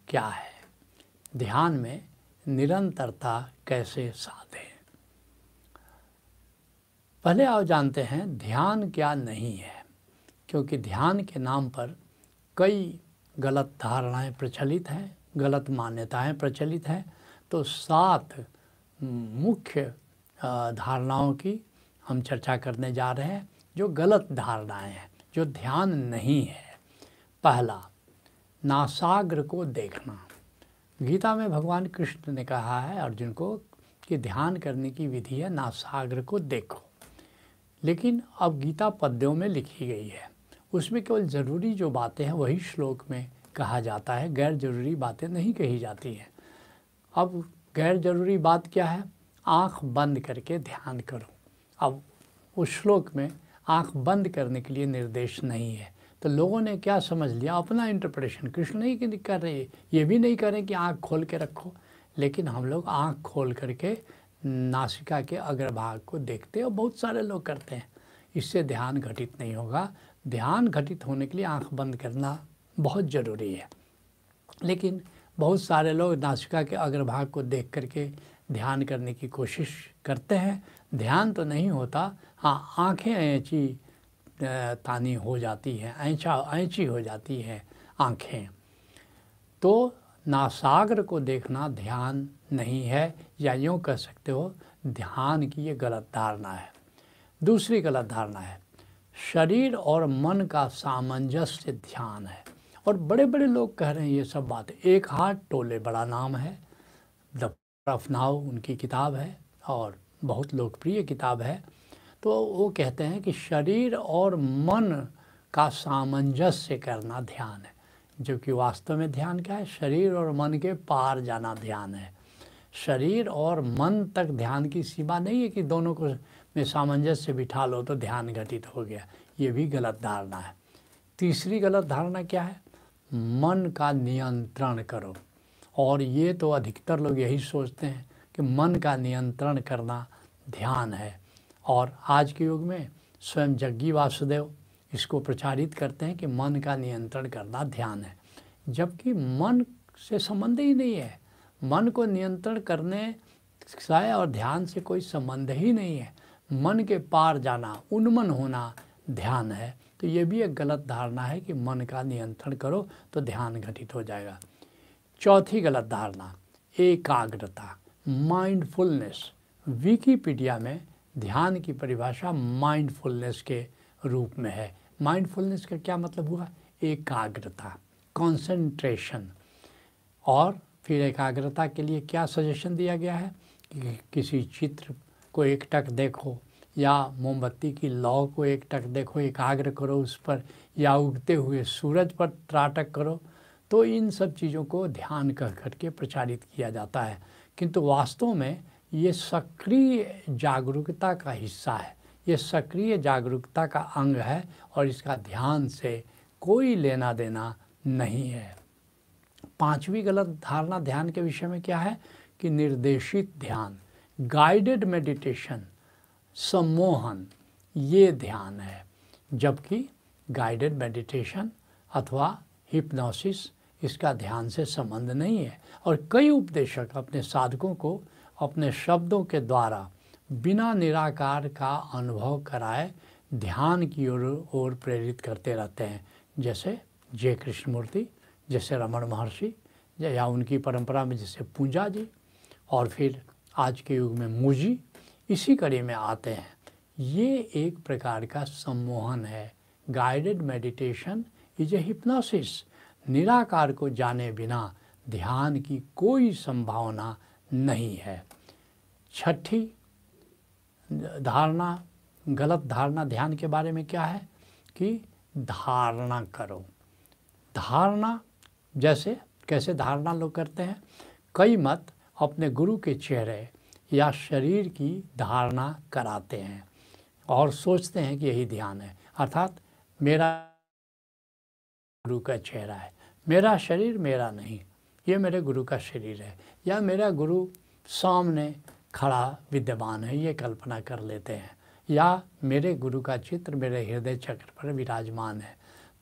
क्या है, ध्यान में निरंतरता कैसे साधें। पहले आओ जानते हैं ध्यान क्या नहीं है, क्योंकि ध्यान के नाम पर कई गलत धारणाएं प्रचलित हैं, गलत मान्यताएं प्रचलित हैं। तो 7 मुख्य धारणाओं की हम चर्चा करने जा रहे हैं जो गलत धारणाएं हैं, जो ध्यान नहीं है। पहला, नासाग्र को देखना। गीता में भगवान कृष्ण ने कहा है अर्जुन को कि ध्यान करने की विधि है नासाग्र को देखो, लेकिन अब गीता पद्यों में लिखी गई है, उसमें केवल ज़रूरी जो बातें हैं वही श्लोक में कहा जाता है, गैर ज़रूरी बातें नहीं कही जाती हैं। अब गैर ज़रूरी बात क्या है, आँख बंद करके ध्यान करो। अब उस श्लोक में आँख बंद करने के लिए निर्देश नहीं है, तो लोगों ने क्या समझ लिया, अपना इंटरप्रिटेशन। कृष्ण नहीं कर रहे, ये भी नहीं करें कि आँख खोल के रखो, लेकिन हम लोग आँख खोल करके नासिका के अग्रभाग को देखते हैं और बहुत सारे लोग करते हैं। इससे ध्यान घटित नहीं होगा। ध्यान घटित होने के लिए आँख बंद करना बहुत ज़रूरी है, लेकिन बहुत सारे लोग नासिका के अग्रभाग को देख करके ध्यान करने की कोशिश करते हैं। ध्यान तो नहीं होता, हाँ आँखें ऐंची तानी हो जाती हैं, ऐंची हो जाती हैं आँखें। तो नासाग्र को देखना ध्यान नहीं है, या यूँ कह सकते हो ध्यान की ये गलत धारणा है। दूसरी गलत धारणा है शरीर और मन का सामंजस्य ध्यान है। और बड़े बड़े लोग कह रहे हैं ये सब बातें। एक हाथ टोले बड़ा नाम है, द पावर ऑफ नाउ उनकी किताब है और बहुत लोकप्रिय किताब है। तो वो कहते हैं कि शरीर और मन का सामंजस्य करना ध्यान है, जबकि वास्तव में ध्यान क्या है, शरीर और मन के पार जाना ध्यान है। शरीर और मन तक ध्यान की सीमा नहीं है कि दोनों को में सामंजस्य बिठा लो तो ध्यान घटित हो गया, ये भी गलत धारणा है। तीसरी गलत धारणा क्या है, मन का नियंत्रण करो। और ये तो अधिकतर लोग यही सोचते हैं कि मन का नियंत्रण करना ध्यान है, और आज के युग में स्वयं जग्गी वासुदेव इसको प्रचारित करते हैं कि मन का नियंत्रण करना ध्यान है, जबकि मन से संबंध ही नहीं है। मन को नियंत्रण करने से और ध्यान से कोई संबंध ही नहीं है। मन के पार जाना, उन्मन होना ध्यान है। तो ये भी एक गलत धारणा है कि मन का नियंत्रण करो तो ध्यान घटित हो जाएगा। चौथी गलत धारणा एकाग्रता, माइंडफुलनेस। विकिपीडिया में ध्यान की परिभाषा माइंडफुलनेस के रूप में है। माइंडफुलनेस का क्या मतलब हुआ, एकाग्रता, कंसंट्रेशन। और फिर एकाग्रता के लिए क्या सजेशन दिया गया है कि किसी चित्र को एकटक देखो, या मोमबत्ती की लौ को एकटक देखो, एकाग्र करो उस पर, या उगते हुए सूरज पर त्राटक करो। तो इन सब चीज़ों को ध्यान कह करके प्रचारित किया जाता है, किंतु वास्तव में ये सक्रिय जागरूकता का हिस्सा है, ये सक्रिय जागरूकता का अंग है, और इसका ध्यान से कोई लेना देना नहीं है। पांचवी गलत धारणा ध्यान के विषय में क्या है कि निर्देशित ध्यान, गाइडेड मेडिटेशन, सम्मोहन, ये ध्यान है, जबकि गाइडेड मेडिटेशन अथवा हिप्नोसिस इसका ध्यान से संबंध नहीं है। और कई उपदेशक अपने साधकों को अपने शब्दों के द्वारा बिना निराकार का अनुभव कराए ध्यान की ओर प्रेरित करते रहते हैं, जैसे जय कृष्णमूर्ति, जैसे रमण महर्षि, या उनकी परंपरा में जैसे पूजा जी, और फिर आज के युग में मुजी इसी कड़ी में आते हैं। ये एक प्रकार का सम्मोहन है। Guided meditation is a hypnosis. निराकार को जाने बिना ध्यान की कोई संभावना नहीं है। छठी धारणा, गलत धारणा ध्यान के बारे में क्या है कि धारणा करो। धारणा जैसे कैसे धारणा लोग करते हैं, कई मत अपने गुरु के चेहरे या शरीर की धारणा कराते हैं और सोचते हैं कि यही ध्यान है, अर्थात मेरा गुरु का चेहरा है, मेरा शरीर मेरा नहीं, ये मेरे गुरु का शरीर है, या मेरा गुरु सामने खड़ा विद्यमान है, ये कल्पना कर लेते हैं, या मेरे गुरु का चित्र मेरे हृदय चक्र पर विराजमान है।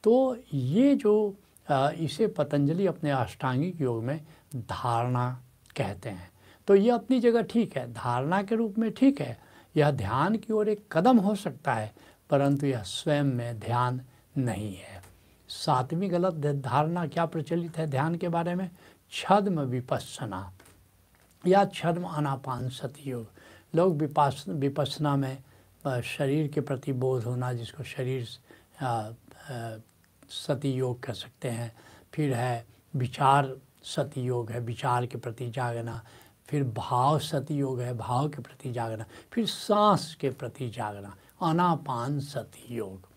तो ये जो इसे पतंजलि अपने अष्टांगिक योग में धारणा कहते हैं। तो ये अपनी जगह ठीक है, धारणा के रूप में ठीक है, यह ध्यान की ओर एक कदम हो सकता है, परंतु यह स्वयं में ध्यान नहीं है। सातवीं गलत धारणा क्या प्रचलित है ध्यान के बारे में? छद्म विपස්සना या छद्म आनापानसति योग। लोग विपස්සना में शरीर के प्रति बोध होना, जिसको शरीर सति योग कह सकते हैं। फिर है विचार सति योग है, विचार के प्रति जागना। फिर भाव सति योग है, भाव के प्रति जागना। फिर सांस के प्रति जागना, आनापान सति योग।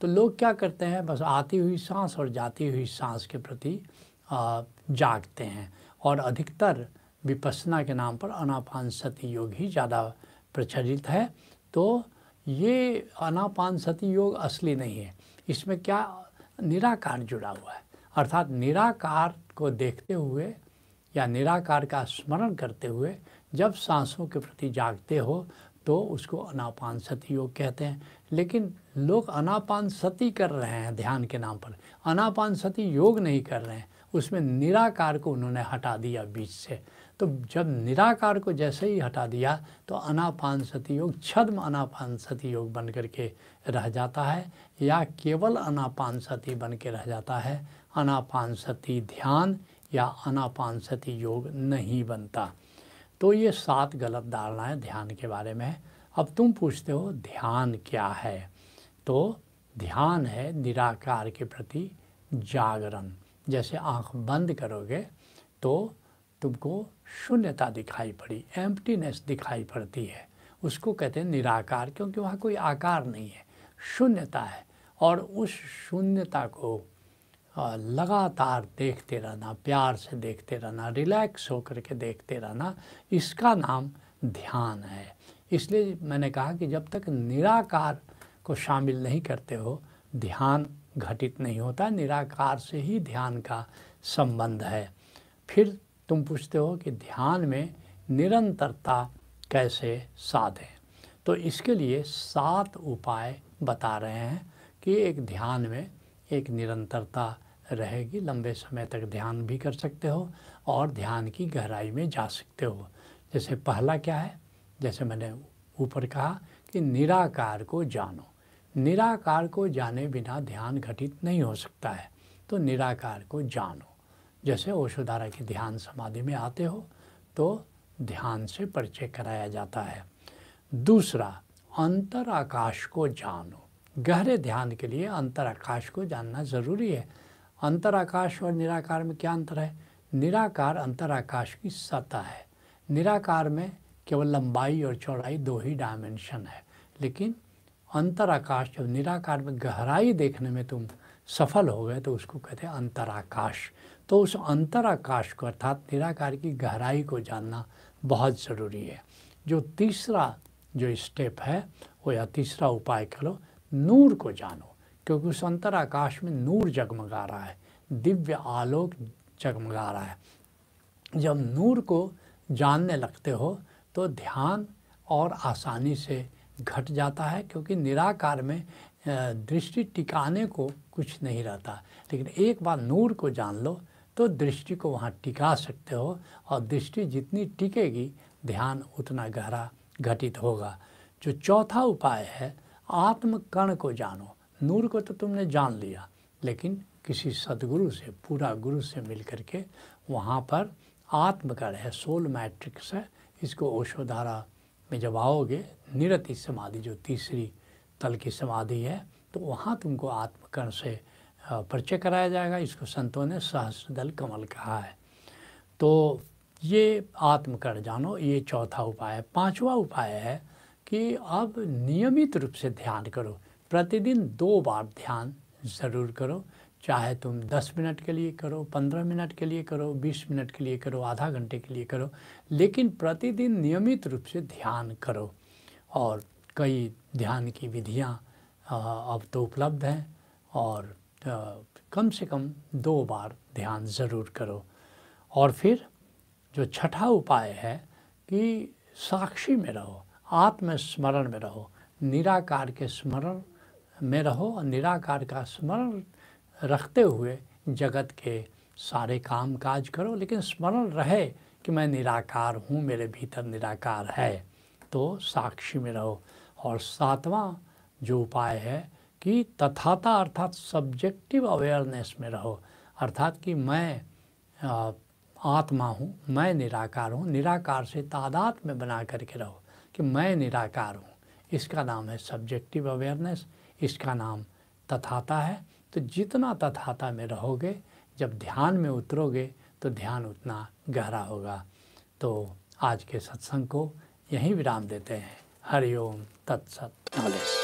तो लोग क्या करते हैं, बस आती हुई सांस और जाती हुई सांस के प्रति जागते हैं, और अधिकतर विपස්සना के नाम पर आनापानसति योग ही ज़्यादा प्रचलित है। तो ये आनापानसति योग असली नहीं है। इसमें क्या निराकार जुड़ा हुआ है, अर्थात निराकार को देखते हुए या निराकार का स्मरण करते हुए जब सांसों के प्रति जागते हो तो उसको आनापानसति योग कहते हैं। लेकिन लोग आनापानसति कर रहे हैं ध्यान के नाम पर, आनापानसति योग नहीं कर रहे हैं। उसमें निराकार को उन्होंने हटा दिया बीच से। तो जब निराकार को जैसे ही हटा दिया तो आनापानसति योग छद्म आनापानसति योग बन करके रह जाता है, या केवल आनापानसति बन के रह जाता है। आनापानसति ध्यान या आनापानसति योग नहीं बनता। तो ये 7 गलत धारणाएं ध्यान के बारे में है। अब तुम पूछते हो ध्यान क्या है? तो ध्यान है निराकार के प्रति जागरण। जैसे आँख बंद करोगे तो तुमको शून्यता दिखाई पड़ी, एम्प्टीनेस दिखाई पड़ती है, उसको कहते हैं निराकार, क्योंकि वहाँ कोई आकार नहीं है, शून्यता है। और उस शून्यता को लगातार देखते रहना, प्यार से देखते रहना, रिलैक्स होकर के देखते रहना, इसका नाम ध्यान है। इसलिए मैंने कहा कि जब तक निराकार को शामिल नहीं करते हो ध्यान घटित नहीं होता। निराकार से ही ध्यान का संबंध है। फिर तुम पूछते हो कि ध्यान में निरंतरता कैसे साधें? तो इसके लिए 7 उपाय बता रहे हैं कि एक ध्यान में एक निरंतरता रहेगी, लंबे समय तक ध्यान भी कर सकते हो और ध्यान की गहराई में जा सकते हो। जैसे पहला क्या है, जैसे मैंने ऊपर कहा कि निराकार को जानो। निराकार को जाने बिना ध्यान घटित नहीं हो सकता है। तो निराकार को जानो। जैसे ओशोधारा की ध्यान समाधि में आते हो तो ध्यान से परिचय कराया जाता है। दूसरा, अंतर आकाश को जानो। गहरे ध्यान के लिए अंतर आकाश को जानना ज़रूरी है। अंतर आकाश और निराकार में क्या अंतर है? निराकार अंतर आकाश की सतह है। निराकार में केवल लंबाई और चौड़ाई 2 ही डायमेंशन है, लेकिन अंतर आकाश, जब निराकार में गहराई देखने में तुम सफल हो गए तो उसको कहते हैं अंतर आकाश। तो उस अंतर आकाश को अर्थात निराकार की गहराई को जानना बहुत ज़रूरी है। जो तीसरा जो स्टेप है वो, या तीसरा उपाय करो, नूर को जानो, क्योंकि उस अंतर आकाश में नूर जगमगा रहा है, दिव्य आलोक जगमगा रहा है। जब नूर को जानने लगते हो तो ध्यान और आसानी से घट जाता है, क्योंकि निराकार में दृष्टि टिकाने को कुछ नहीं रहता। लेकिन एक बार नूर को जान लो तो दृष्टि को वहाँ टिका सकते हो, और दृष्टि जितनी टिकेगी ध्यान उतना गहरा घटित होगा। जो चौथा उपाय है, आत्मकण को जानो। नूर को तो तुमने जान लिया, लेकिन किसी सदगुरु से, पूरा गुरु से मिल करके वहाँ पर आत्मकण है, सोल मैट्रिक्स है। इसको ओशोधारा में जब आओगे, निरति समाधि जो तीसरी तल की समाधि है, तो वहाँ तुमको आत्मकण से परिचय कराया जाएगा। इसको संतों ने सहस्रदल कमल कहा है। तो ये आत्मकण जानो, ये चौथा उपाय है। 5वां उपाय है कि अब नियमित रूप से ध्यान करो। प्रतिदिन 2 बार ध्यान ज़रूर करो, चाहे तुम 10 मिनट के लिए करो, 15 मिनट के लिए करो, 20 मिनट के लिए करो, आधा घंटे के लिए करो, लेकिन प्रतिदिन नियमित रूप से ध्यान करो। और कई ध्यान की विधियाँ अब तो उपलब्ध हैं, और कम से कम 2 बार ध्यान ज़रूर करो। और फिर जो छठा उपाय है कि साक्षी में रहो, आत्मस्मरण में रहो, निराकार के स्मरण में रहो, और निराकार का स्मरण रखते हुए जगत के सारे काम काज करो, लेकिन स्मरण रहे कि मैं निराकार हूँ, मेरे भीतर निराकार है, तो साक्षी में रहो। और सातवां जो उपाय है कि तथाता अर्थात सब्जेक्टिव अवेयरनेस में रहो, अर्थात कि मैं आत्मा हूँ, मैं निराकार हूँ, निराकार से तादाद में बना करके रहो कि मैं निराकार हूँ। इसका नाम है सब्जेक्टिव अवेयरनेस, इसका नाम तथाता है। तो जितना तथाता में रहोगे, जब ध्यान में उतरोगे तो ध्यान उतना गहरा होगा। तो आज के सत्संग को यहीं विराम देते हैं। हरि ओम तत्सत। नॉलेज।